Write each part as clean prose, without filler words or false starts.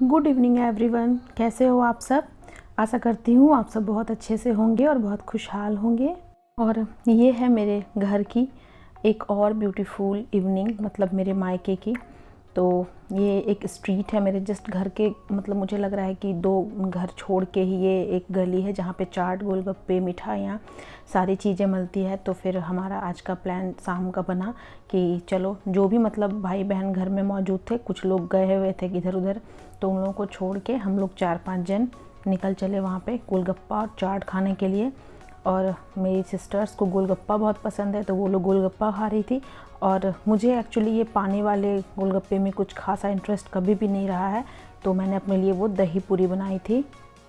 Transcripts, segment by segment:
Good evening everyone, कैसे हो आप सब। आशा करती हूँ आप सब बहुत अच्छे से होंगे और बहुत खुशहाल होंगे। और ये है मेरे घर की एक और ब्यूटीफुल इवनिंग, मतलब मेरे मायके की। तो ये एक स्ट्रीट है मेरे जस्ट घर के, मतलब मुझे लग रहा है कि 2 घर छोड़ के ही ये एक गली है जहाँ पे चाट, गोलगप्पे, मिठाइयाँ सारी चीज़ें मिलती है। तो फिर हमारा आज का प्लान शाम का बना कि चलो, जो भी मतलब भाई बहन घर में मौजूद थे, कुछ लोग गए हुए थे इधर उधर, तो उन लोगों को छोड़ के हम लोग 4-5 जन निकल चले वहाँ पे गोलगप्पा और चाट खाने के लिए। और मेरी सिस्टर्स को गोलगप्पा बहुत पसंद है, तो वो लोग गोलगप्पा खा रही थी। और मुझे एक्चुअली ये पानी वाले गोलगप्पे में कुछ खासा इंटरेस्ट कभी भी नहीं रहा है, तो मैंने अपने लिए वो दही पूरी बनाई थी।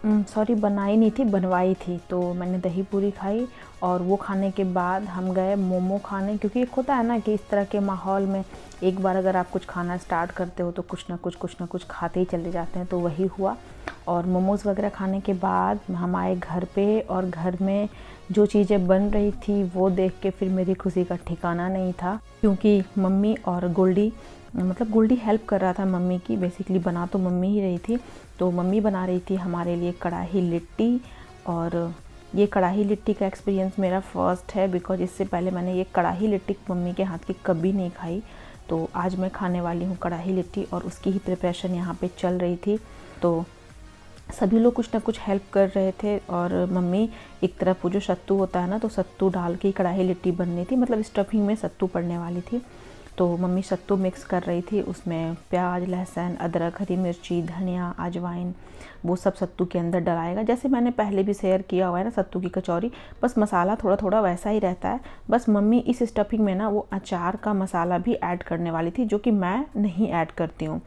सॉरी, बनाई नहीं थी, बनवाई थी। तो मैंने दही पूरी खाई और वो खाने के बाद हम गए मोमो खाने, क्योंकि एक होता है ना कि इस तरह के माहौल में एक बार अगर आप कुछ खाना स्टार्ट करते हो तो कुछ ना कुछ खाते ही चले जाते हैं। तो वही हुआ। और मोमोज़ वगैरह खाने के बाद हम आए घर पे, और घर में जो चीज़ें बन रही थी वो देख के फिर मेरी खुशी का ठिकाना नहीं था, क्योंकि मम्मी और गोल्डी, मतलब गोल्डी हेल्प कर रहा था मम्मी की, बेसिकली बना तो मम्मी ही रही थी। तो मम्मी बना रही थी हमारे लिए कढ़ाई लिट्टी। और ये कढ़ाई लिट्टी का एक्सपीरियंस मेरा फ़र्स्ट है, बिकॉज इससे पहले मैंने ये कढ़ाई लिट्टी मम्मी के हाथ की कभी नहीं खाई। तो आज मैं खाने वाली हूँ कढ़ाई लिट्टी, और उसकी ही प्रिपरेशन यहाँ पे चल रही थी। तो सभी लोग कुछ ना कुछ हेल्प कर रहे थे। और मम्मी एक तरफ वो जो सत्तू होता है ना, तो सत्तू डाल के कढ़ाई लिट्टी बननी थी, मतलब स्टफिंग में सत्तू पड़ने वाली थी। तो मम्मी सत्तू मिक्स कर रही थी, उसमें प्याज, लहसुन, अदरक, हरी मिर्ची, धनिया, अजवाइन, वो सब सत्तू के अंदर डलाएगा। जैसे मैंने पहले भी शेयर किया हुआ है ना सत्तू की कचौरी, बस मसाला थोड़ा थोड़ा वैसा ही रहता है। बस मम्मी इस स्टफिंग में ना वो अचार का मसाला भी ऐड करने वाली थी, जो कि मैं नहीं ऐड करती हूँ।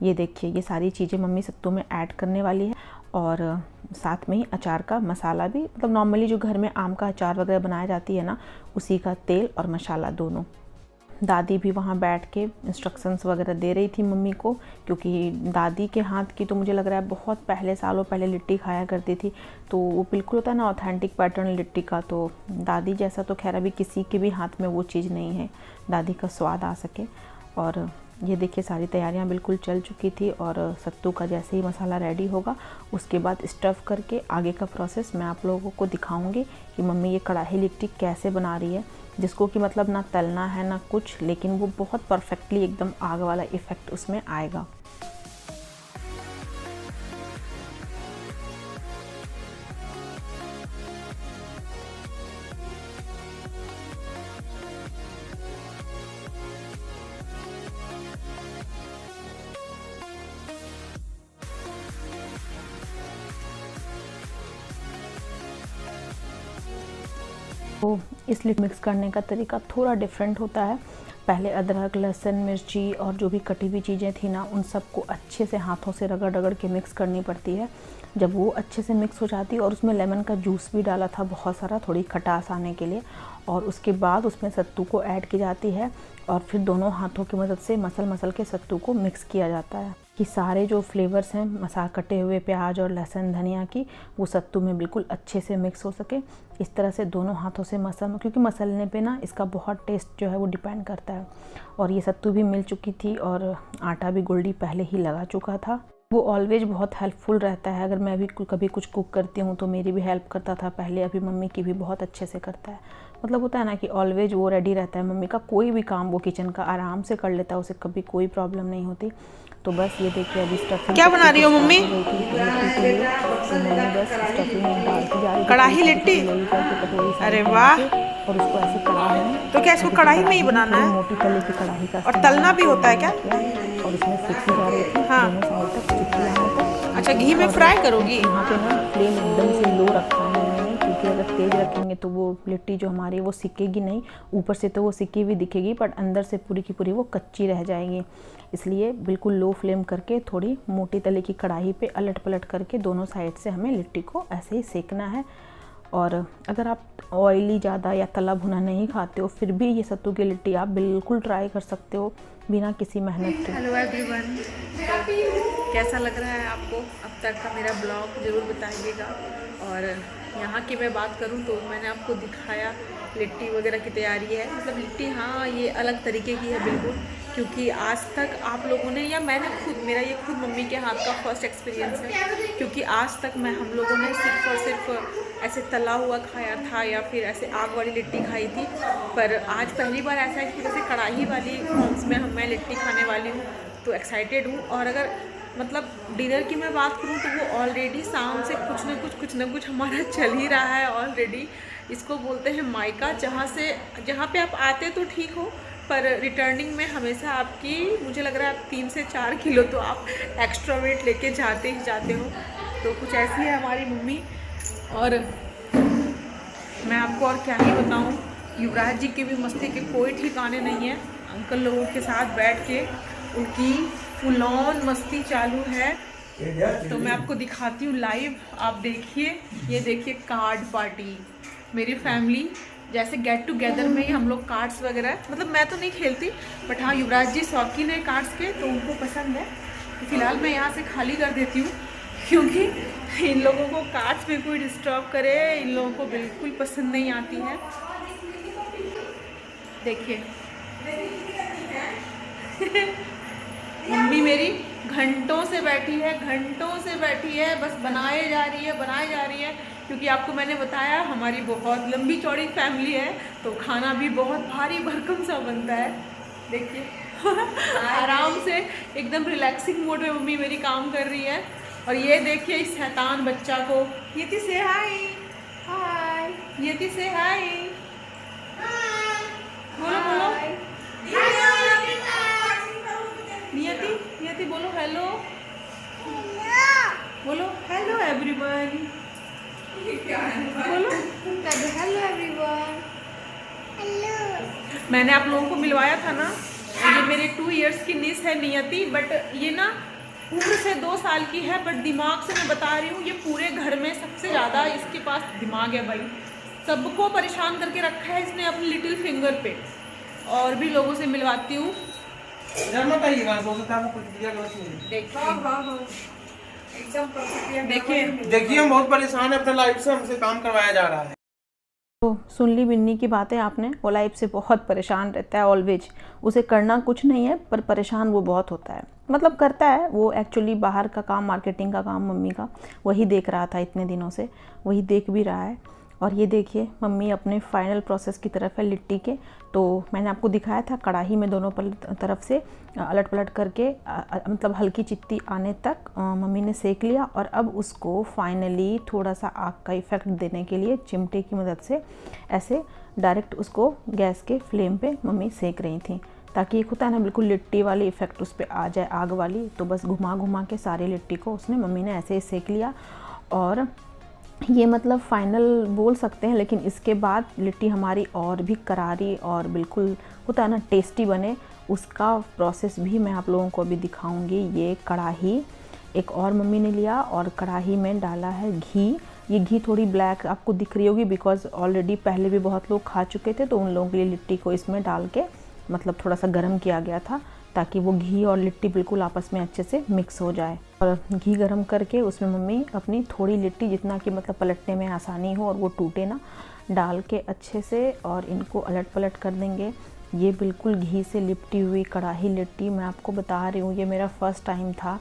ये देखिए, ये सारी चीज़ें मम्मी सत्तू में ऐड करने वाली है। और साथ में ही अचार का मसाला भी, मतलब नॉर्मली जो घर में आम का अचार वगैरह बनाया जाती है ना, उसी का तेल और मसाला दोनों। दादी भी वहाँ बैठ के इंस्ट्रक्शंस वगैरह दे रही थी मम्मी को, क्योंकि दादी के हाथ की तो मुझे लग रहा है बहुत पहले, सालों पहले लिट्टी खाया करती थी। तो वो बिल्कुल होता है ना ऑथेंटिक पैटर्न लिट्टी का। तो दादी जैसा तो खैर अभी किसी के भी हाथ में वो चीज़ नहीं है, दादी का स्वाद आ सके। और ये देखिए, सारी तैयारियां बिल्कुल चल चुकी थी। और सत्तू का जैसे ही मसाला रेडी होगा, उसके बाद स्टफ़ करके आगे का प्रोसेस मैं आप लोगों को दिखाऊंगी कि मम्मी ये कढ़ाई लिट्टी कैसे बना रही है, जिसको कि मतलब ना तलना है ना कुछ, लेकिन वो बहुत परफेक्टली एकदम आग वाला इफ़ेक्ट उसमें आएगा। तो इसलिए मिक्स करने का तरीका थोड़ा डिफरेंट होता है। पहले अदरक, लहसुन, मिर्ची और जो भी कटी हुई चीज़ें थी ना, उन सबको अच्छे से हाथों से रगड़ रगड़ के मिक्स करनी पड़ती है। जब वो अच्छे से मिक्स हो जाती है, और उसमें लेमन का जूस भी डाला था बहुत सारा, थोड़ी खटास आने के लिए। और उसके बाद उसमें सत्तू को ऐड की जाती है, और फिर दोनों हाथों की मदद से मसल के सत्तू को मिक्स किया जाता है कि सारे जो फ्लेवर्स हैं मसाला, कटे हुए प्याज और लहसुन, धनिया की, वो सत्तू में बिल्कुल अच्छे से मिक्स हो सके। इस तरह से दोनों हाथों से मसल, क्योंकि मसलने पे ना इसका बहुत टेस्ट जो है वो डिपेंड करता है। और ये सत्तू भी मिल चुकी थी, और आटा भी गोल्डी पहले ही लगा चुका था। वो ऑलवेज बहुत हेल्पफुल रहता है। अगर मैं भी कभी कुछ कुक करती हूँ तो मेरी भी हेल्प करता था पहले, अभी मम्मी की भी बहुत अच्छे से करता है। मतलब होता है ना कि ऑलवेज वो रेडी रहता है मम्मी का, कोई भी काम वो किचन का आराम से कर लेता है, उसे कभी कोई प्रॉब्लम नहीं होती। तो बस ये देखिए, अभी स्टफिंग क्या बना रही हो मम्मी? हो गई थी लिट्टी के लिए। तो मम्मी बस स्टफिंग डालती जा रही थी, थोड़ी कढ़ाई छोटी लिट्टी। छोटी लेयी करके कटोरी अरे साइज बना वाह। के, और उसको ऐसे कढ़ाई में, तो क्या इसको छोटी सी कढ़ाई में ही कढ़ाई में बनाना थोड़ी है? मोटी तले की कढ़ाई का और इस्तेमाल तलना यहाँ भी पे होता है मम्मी क्या? ने किया। और उसमें सेकी जा रही थी हाँ। दोनों साइड तक चिपक जाने तक। अच्छा, घी में और फ्राई करोगी? यहाँ पे ना फ्लेम एकदम से लो रखा है मम्मी ने, क्योंकि अगर तेज़ रखेंगे तो वो लिट्टी जो हमारी वो सिकेगी नहीं। ऊपर से तो वो सिकी हुई दिखेगी, बट अंदर से पूरी की पूरी वो कच्ची रह जाएगी। इसलिए बिल्कुल लो फ्लेम करके थोड़ी मोटी तले की कढ़ाई पे अलट पलट करके दोनों साइड से हमें लिट्टी को ऐसे ही सेकना है। और अगर आप ऑयली ज़्यादा या तला भुना नहीं खाते हो, फिर भी ये सत्तू की लिट्टी आप बिल्कुल ट्राई कर सकते हो बिना किसी मेहनत के। हेलो एवरीवन, कैसा लग रहा है आपको अब तक का मेरा ब्लॉग ज़रूर बताइएगा। और यहाँ की मैं बात करूँ तो मैंने आपको दिखाया लिट्टी वगैरह की तैयारी है, मतलब लिट्टी हाँ ये अलग तरीके की है बिल्कुल, क्योंकि आज तक आप लोगों ने या मैंने खुद, मेरा ये खुद मम्मी के हाथ का फर्स्ट एक्सपीरियंस है, क्योंकि आज तक हम लोगों ने सिर्फ और सिर्फ ऐसे तला हुआ खाया था या फिर ऐसे आग वाली लिट्टी खाई थी। पर आज पहली बार ऐसा है कि जैसे कढ़ाई वाली फॉर्म्स में मैं लिट्टी खाने वाली हूँ, तो एक्साइटेड हूँ। और अगर मतलब डिनर की मैं बात करूँ तो वो ऑलरेडी शाम से कुछ ना कुछ हमारा चल ही रहा है ऑलरेडी। इसको बोलते हैं मायका, जहाँ पे आप आते तो ठीक हो, पर रिटर्निंग में हमेशा आपकी, मुझे लग रहा है आप 3 से 4 किलो तो आप एक्स्ट्रा वेट लेके जाते ही जाते हो। तो कुछ ऐसी है हमारी मम्मी। और मैं आपको और क्या ही बताऊँ, युवराज जी की भी मस्ती के कोई ठिकाने नहीं है। अंकल लोगों के साथ बैठ के उनकी फुल ऑन मस्ती चालू है। तो मैं आपको दिखाती हूँ लाइव, आप देखिए। ये देखिए कार्ड पार्टी, मेरी फैमिली जैसे गेट टुगेदर में ही हम लोग कार्ड्स वगैरह, मतलब मैं तो नहीं खेलती, बट हाँ युवराज जी शौकीन है कार्ड्स के, तो उनको पसंद है। तो फिलहाल मैं यहाँ से खाली कर देती हूँ, क्योंकि इन लोगों को कार्ड्स में कोई डिस्टर्ब करे, इन लोगों को बिल्कुल पसंद नहीं आती है। देखिए मम्मी मेरी घंटों से बैठी है, बस बनाए जा रही है, क्योंकि आपको मैंने बताया हमारी बहुत लंबी चौड़ी फैमिली है, तो खाना भी बहुत भारी भरकम सा बनता है। देखिए आराम से एकदम रिलैक्सिंग मोड में मम्मी मेरी काम कर रही है। और ये देखिए इस शैतान बच्चा को, यति से हाय, यति से हाय, बोलो बोलो नियति बोलो हेलो, बोलो हेलो एवरीवन, बोलो हेलो एवरीवन। मैंने आप लोगों को मिलवाया था ना, ये मेरे 2 इयर्स की निस है नियति, बट ये ना उम्र से 2 साल की है, बट दिमाग से मैं बता रही हूँ ये पूरे घर में सबसे ज़्यादा इसके पास दिमाग है भाई। सबको परेशान करके रखा है इसने अपनी लिटिल फिंगर पे। और भी लोगों से मिलवाती हूँ। देखिए हम बहुत परेशान है अपने लाइफ से, हमसे काम करवाया जा रहा है। तो सुन ली बिन्नी की बातें आपने। वो लाइफ से बहुत परेशान रहता है ऑलवेज। उसे करना कुछ नहीं है, पर परेशान वो बहुत होता है। मतलब करता है वो, एक्चुअली बाहर का काम, मार्केटिंग का काम मम्मी का वही देख रहा था इतने दिनों से, वही देख भी रहा है। और ये देखिए मम्मी अपने फाइनल प्रोसेस की तरफ है लिट्टी के। तो मैंने आपको दिखाया था कढ़ाई में दोनों तरफ से अलट पलट करके मतलब हल्की चित्ती आने तक मम्मी ने सेक लिया। और अब उसको फाइनली थोड़ा सा आग का इफ़ेक्ट देने के लिए चिमटे की मदद से ऐसे डायरेक्ट उसको गैस के फ्लेम पे मम्मी सेक रही थी, ताकि एक होता है ना बिल्कुल लिट्टी वाली इफ़ेक्ट उस पर आ जाए, आग वाली। तो बस घुमा घुमा के सारी लिट्टी को उसने मम्मी ने ऐसे ही सेक लिया। और ये मतलब फाइनल बोल सकते हैं, लेकिन इसके बाद लिट्टी हमारी और भी करारी और बिल्कुल होता है ना टेस्टी बने, उसका प्रोसेस भी मैं आप लोगों को अभी दिखाऊंगी। ये कढ़ाई एक और मम्मी ने लिया और कढ़ाई में डाला है घी। ये घी थोड़ी ब्लैक आपको दिख रही होगी, बिकॉज़ ऑलरेडी पहले भी बहुत लोग खा चुके थे, तो उन लोगों के लिए लिट्टी को इसमें डाल के मतलब थोड़ा सा गर्म किया गया था, ताकि वो घी और लिट्टी बिल्कुल आपस में अच्छे से मिक्स हो जाए। और घी गरम करके उसमें मम्मी अपनी थोड़ी लिट्टी, जितना कि मतलब पलटने में आसानी हो और वो टूटे ना, डाल के अच्छे से और इनको अलट पलट कर देंगे। ये बिल्कुल घी से लिपटी हुई कढ़ाई लिट्टी, मैं आपको बता रही हूँ ये मेरा फ़र्स्ट टाइम था।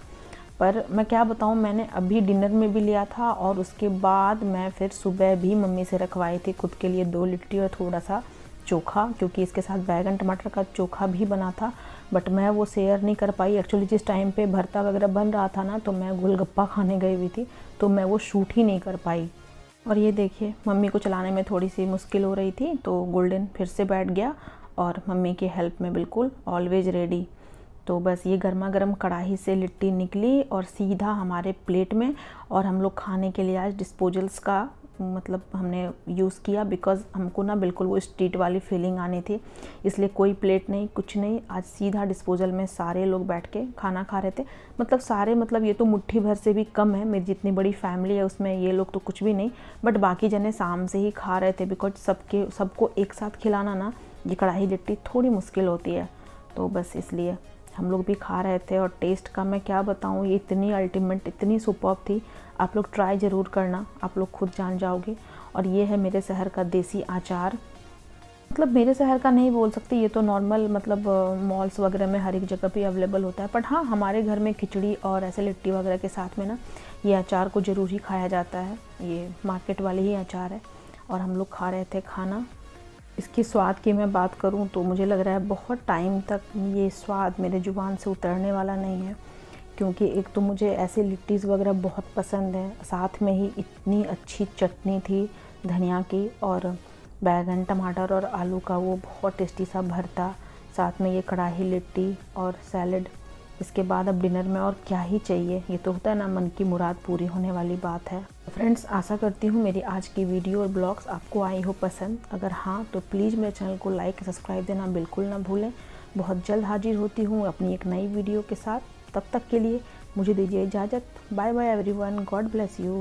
पर मैं क्या बताऊँ, मैंने अभी डिनर में भी लिया था और उसके बाद मैं फिर सुबह भी मम्मी से रखवाई थी खुद के लिए 2 लिट्टी और थोड़ा सा चोखा, क्योंकि इसके साथ बैगन टमाटर का चोखा भी बना था। बट मैं वो शेयर नहीं कर पाई एक्चुअली। जिस टाइम पे भरता वगैरह बन रहा था ना, तो मैं गोलगप्पा खाने गई हुई थी, तो मैं वो शूट ही नहीं कर पाई। और ये देखिए मम्मी को चलाने में थोड़ी सी मुश्किल हो रही थी, तो गोल्डन फिर से बैठ गया और मम्मी की हेल्प में बिल्कुल ऑलवेज रेडी। तो बस ये गर्मा गर्म कढ़ाई से लिट्टी निकली और सीधा हमारे प्लेट में। और हम लोग खाने के लिए आज डिस्पोजल्स का मतलब हमने यूज़ किया, बिकॉज़ हमको ना बिल्कुल वो स्ट्रीट वाली फीलिंग आनी थी, इसलिए कोई प्लेट नहीं, कुछ नहीं। आज सीधा डिस्पोजल में सारे लोग बैठ के खाना खा रहे थे। मतलब सारे, मतलब ये तो मुट्ठी भर से भी कम है, मेरी जितनी बड़ी फैमिली है उसमें ये लोग तो कुछ भी नहीं, बट बाकी जने शाम से ही खा रहे थे, बिकॉज सबको एक साथ खिलाना ना, ये कढ़ाई लिट्टी थोड़ी मुश्किल होती है। तो बस इसलिए हम लोग भी खा रहे थे। और टेस्ट का मैं क्या बताऊँ, ये इतनी अल्टीमेट, इतनी सुपर्ब थी। आप लोग ट्राई ज़रूर करना, आप लोग खुद जान जाओगे। और ये है मेरे शहर का देसी अचार, मतलब मेरे शहर का नहीं बोल सकती, ये तो नॉर्मल मतलब मॉल्स वगैरह में हर एक जगह पे अवेलेबल होता है। बट हाँ, हमारे घर में खिचड़ी और ऐसे लिट्टी वगैरह के साथ में ना ये अचार को ज़रूर ही खाया जाता है। ये मार्केट वाले ही अचार है और हम लोग खा रहे थे खाना। इसके स्वाद की मैं बात करूं तो मुझे लग रहा है बहुत टाइम तक ये स्वाद मेरे ज़ुबान से उतरने वाला नहीं है, क्योंकि एक तो मुझे ऐसे लिट्टीज़ वगैरह बहुत पसंद है, साथ में ही इतनी अच्छी चटनी थी धनिया की, और बैगन टमाटर और आलू का वो बहुत टेस्टी सा भरता, साथ में ये कढ़ाई लिट्टी और सैलड। इसके बाद अब डिनर में और क्या ही चाहिए। ये तो होता है ना, मन की मुराद पूरी होने वाली बात है। फ्रेंड्स, आशा करती हूँ मेरी आज की वीडियो और ब्लॉग्स आपको आई हो पसंद। अगर हाँ तो प्लीज़ मेरे चैनल को लाइक सब्सक्राइब देना बिल्कुल ना भूलें। बहुत जल्द हाजिर होती हूँ अपनी एक नई वीडियो के साथ। तब तक के लिए मुझे दीजिए इजाज़त। Bye bye everyone, God bless you.